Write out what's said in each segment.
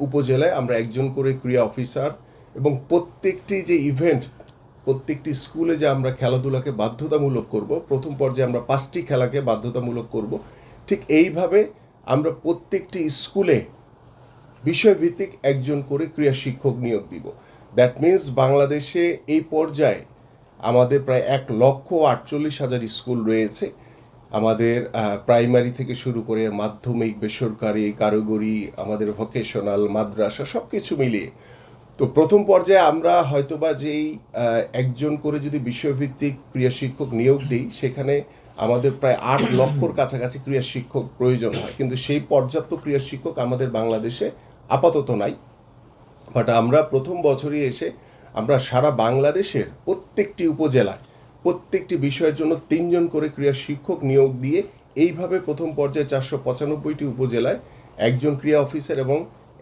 উপজেলায় আমরা একজন করে ক্রীড়া অফিসার এবং প্রত্যেকটি যে ইভেন্ট, প্রত্যেকটি স্কুলে যে আমরা খেলাধুলাকে বাধ্যতামূলক করব, প্রথম পর্যায়ে আমরা 5টি খেলাকে বাধ্যতামূলক করব, ঠিক এইভাবে আমরা প্রত্যেকটি স্কুলে বিষয়ভিত্তিক একজন করে ক্রীড়া শিক্ষক নিয়োগ দিব। দ্যাট মিন্স বাংলাদেশে এই পর্যায়ে আমাদের প্রায় 1,48,000 স্কুল রয়েছে। আমাদের প্রাইমারি থেকে শুরু করে মাধ্যমিক, বেসরকারি, কারিগরি, আমাদের ভোকেশনাল, মাদ্রাসা সব কিছু মিলিয়ে। তো প্রথম পর্যায়ে আমরা হয়তোবা যেই একজন করে যদি বিষয়ভিত্তিক ক্রীড়া শিক্ষক নিয়োগ দিই, সেখানে আমাদের প্রায় 8 লক্ষর কাছাকাছি ক্রীড়া শিক্ষক প্রয়োজন হয়, কিন্তু সেই পর্যাপ্ত ক্রীড়া শিক্ষক আমাদের বাংলাদেশে আপাতত নাই। বাট আমরা প্রথম বছরই এসে আমরা সারা বাংলাদেশের প্রত্যেকটি উপজেলায় প্রত্যেকটি বিষয়ের জন্য 3 জন করে ক্রীড়া শিক্ষক নিয়োগ দিয়ে এইভাবে প্রথম পর্যায়ে 495টি উপজেলায় একজন ক্রীড়া অফিসার এবং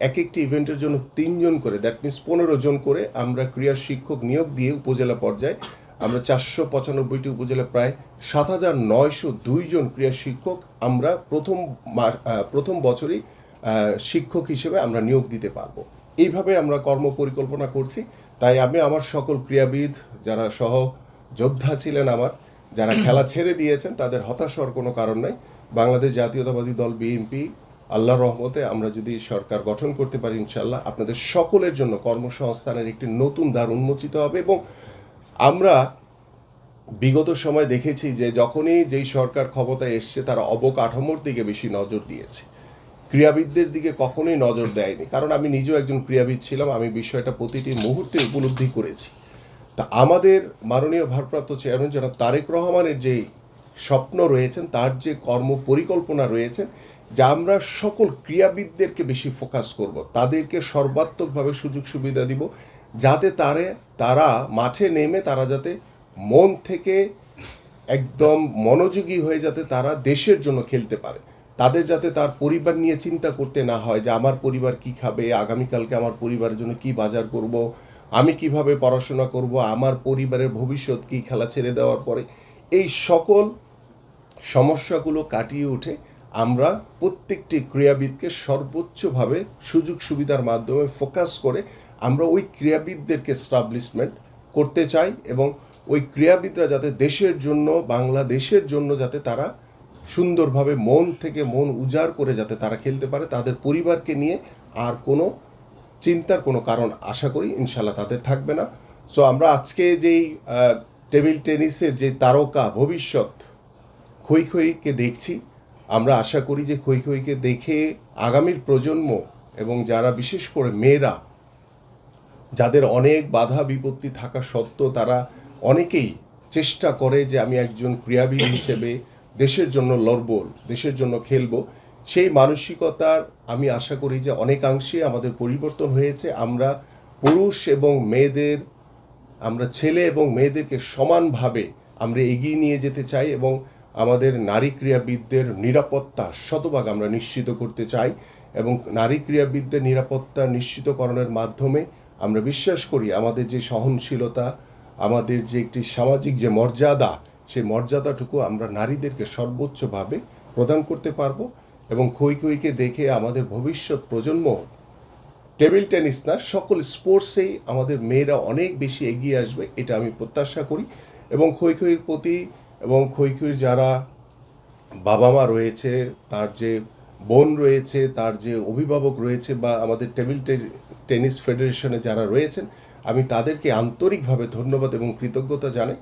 এক একটি ইভেন্টের জন্য 3 জন করে, দ্যাট মিনস 15 জন করে আমরা ক্রীড়া শিক্ষক নিয়োগ দিয়ে উপজেলা পর্যায়ে আমরা 495টি উপজেলায় প্রায় 7,902 জন ক্রীড়া শিক্ষক আমরা প্রথম বছরই শিক্ষক হিসেবে আমরা নিয়োগ দিতে পারবো। এইভাবে আমরা কর্ম পরিকল্পনা করছি। তাই আমি আমার সকল ক্রীড়াবিদ যারা সহ যোদ্ধা ছিলেন, আমার যারা খেলা ছেড়ে দিয়েছেন, তাদের হতাশ হওয়ার কোনো কারণ নাই। বাংলাদেশ জাতীয়তাবাদী দল বিএনপি, আল্লাহর রহমতে আমরা যদি সরকার গঠন করতে পারি, ইনশাল্লাহ আপনাদের সকলের জন্য কর্মসংস্থানের একটি নতুন দ্বার উন্মোচিত হবে। এবং আমরা বিগত সময় দেখেছি যে যখনই যেই সরকার ক্ষমতায় এসছে, তারা অবকাঠামোর দিকে বেশি নজর দিয়েছে, ক্রীড়াবিদদের দিকে কখনোই নজর দেয়নি। কারণ আমি নিজেও একজন ক্রীড়াবিদ ছিলাম, আমি বিষয়টা প্রতিটি মুহূর্তে উপলব্ধি করেছি। তা আমাদের মাননীয় ভারপ্রাপ্ত চেয়ারম্যান জনাব তারেক রহমানের যে স্বপ্ন রয়েছেন, তার যে কর্ম পরিকল্পনা রয়েছেন, যে আমরা সকল ক্রীড়াবিদদেরকে বেশি ফোকাস করব, তাদেরকে সর্বাত্মকভাবে সুযোগ সুবিধা দিব, যাতে তারা মাঠে নেমে তারা যাতে মন থেকে একদম মনোযোগী হয়ে যাতে তারা দেশের জন্য খেলতে পারে। তাদের যাতে তার পরিবার নিয়ে চিন্তা করতে না হয় যে আমার পরিবার কি খাবে, আগামীকালকে আমার পরিবারের জন্য কি বাজার করব, আমি কিভাবে পড়াশোনা করব, আমার পরিবারের ভবিষ্যৎ কি খেলা ছেড়ে দেওয়ার পরে। এই সকল সমস্যাগুলো কাটিয়ে উঠে আমরা প্রত্যেকটি ক্রীড়াবিদকে সর্বোচ্চভাবে সুযোগ সুবিধার মাধ্যমে ফোকাস করে আমরা ওই ক্রীড়াবিদদেরকে এস্টাবলিশমেন্ট করতে চাই এবং ওই ক্রীড়াবিদরা যাতে দেশের জন্য, বাংলাদেশের জন্য যাতে তারা সুন্দরভাবে মন থেকে মন উজাড় করে যাতে তারা খেলতে পারে, তাদের পরিবারকে নিয়ে আর কোনো চিন্তার কোনো কারণ আশা করি ইনশাল্লাহ তাদের থাকবে না। সো আমরা আজকে যেই টেবিল টেনিসের যে তারকা ভবিষ্যৎ খই খইকে দেখছি, আমরা আশা করি যে খই খইকে দেখে আগামীর প্রজন্ম এবং যারা বিশেষ করে মেয়েরা, যাদের অনেক বাধা বিপত্তি থাকা সত্ত্বেও তারা অনেকেই চেষ্টা করে যে আমি একজন ক্রীড়াবিদ হিসেবে দেশের জন্য লড়ব, দেশের জন্য খেলব, সেই মানসিকতার আমি আশা করি যে অনেকাংশে আমাদের পরিবর্তন হয়েছে। আমরা পুরুষ এবং মেয়েদের, আমরা ছেলে এবং মেয়েদেরকে সমানভাবে আমরা এগিয়ে নিয়ে যেতে চাই এবং আমাদের নারী ক্রীড়াবিদদের নিরাপত্তা শতভাগ আমরা নিশ্চিত করতে চাই। এবং নারী ক্রীড়াবিদদের নিরাপত্তা নিশ্চিতকরণের মাধ্যমে আমরা বিশ্বাস করি আমাদের যে সহনশীলতা, আমাদের যে একটি সামাজিক যে মর্যাদা, সেই মর্যাদাটুকু আমরা নারীদেরকে সর্বোচ্চভাবে প্রদান করতে পারবো। এবং খই খইকে দেখে আমাদের ভবিষ্যৎ প্রজন্ম টেবিল টেনিস না, সকল স্পোর্টসেই আমাদের মেয়েরা অনেক বেশি এগিয়ে আসবে, এটা আমি প্রত্যাশা করি। এবং খই খইয়ের প্রতি এবং খই খইয়ের যারা বাবা মা রয়েছে, তার যে বোন রয়েছে, তার যে অভিভাবক রয়েছে, বা আমাদের টেবিল টেনিস ফেডারেশনে যারা রয়েছেন, আমি তাদেরকে আন্তরিকভাবে ধন্যবাদ এবং কৃতজ্ঞতা জানাই।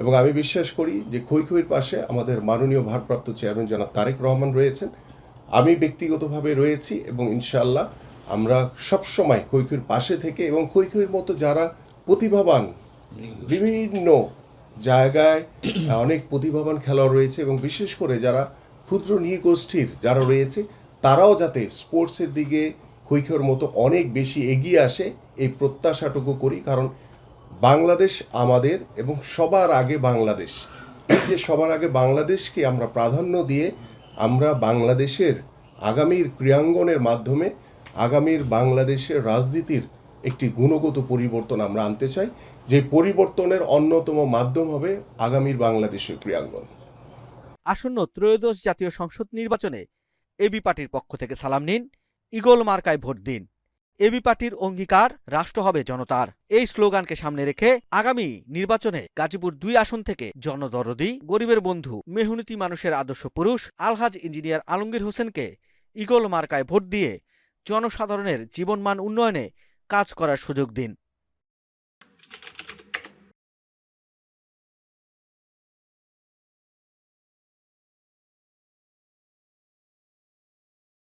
এবং আমি বিশ্বাস করি যে খই খইয়ের পাশে আমাদের মাননীয় ভারপ্রাপ্ত চেয়ারম্যান জনাব তারেক রহমান রয়েছেন, আমি ব্যক্তিগতভাবে রয়েছি এবং ইনশাআল্লাহ আমরা সবসময় খই খইয়ের পাশে থেকে এবং খই খইয়ের মতো যারা প্রতিভাবান, বিভিন্ন জায়গায় অনেক প্রতিভাবান খেলোয়াড় রয়েছে এবং বিশেষ করে যারা ক্ষুদ্র নৃগোষ্ঠীর যারা রয়েছে, তারাও যাতে স্পোর্টসের দিকে খই খইয়ের মতো অনেক বেশি এগিয়ে আসে, এই প্রত্যাশাটুকু করি। কারণ বাংলাদেশ আমাদের এবং সবার আগে বাংলাদেশ, এই যে সবার আগে বাংলাদেশকে আমরা প্রাধান্য দিয়ে আমরা বাংলাদেশের আগামীর ক্রীড়াঙ্গনের মাধ্যমে আগামীর বাংলাদেশের রাজনীতির একটি গুণগত পরিবর্তন আমরা আনতে চাই, যে পরিবর্তনের অন্যতম মাধ্যম হবে আগামীর বাংলাদেশের ক্রীড়াঙ্গন। আসন্ন ত্রয়োদশ জাতীয় সংসদ নির্বাচনে এবি পার্টির পক্ষ থেকে সালাম নিন, ঈগল মার্কায় ভোট দিন। এবি পার্টির অঙ্গীকার রাষ্ট্র হবে জনতার। এই স্লোগানকে সামনে রেখে আগামী নির্বাচনে গাজীপুর 2 আসন থেকে জনদরদি, গরিবের বন্ধু, মেহনতি মানুষের আদর্শ পুরুষ আলহাজ ইঞ্জিনিয়ার আলমগীর হোসেনকে ঈগল মার্কায় ভোট দিয়ে জনসাধারণের জীবনমান উন্নয়নে কাজ করার সুযোগ দিন।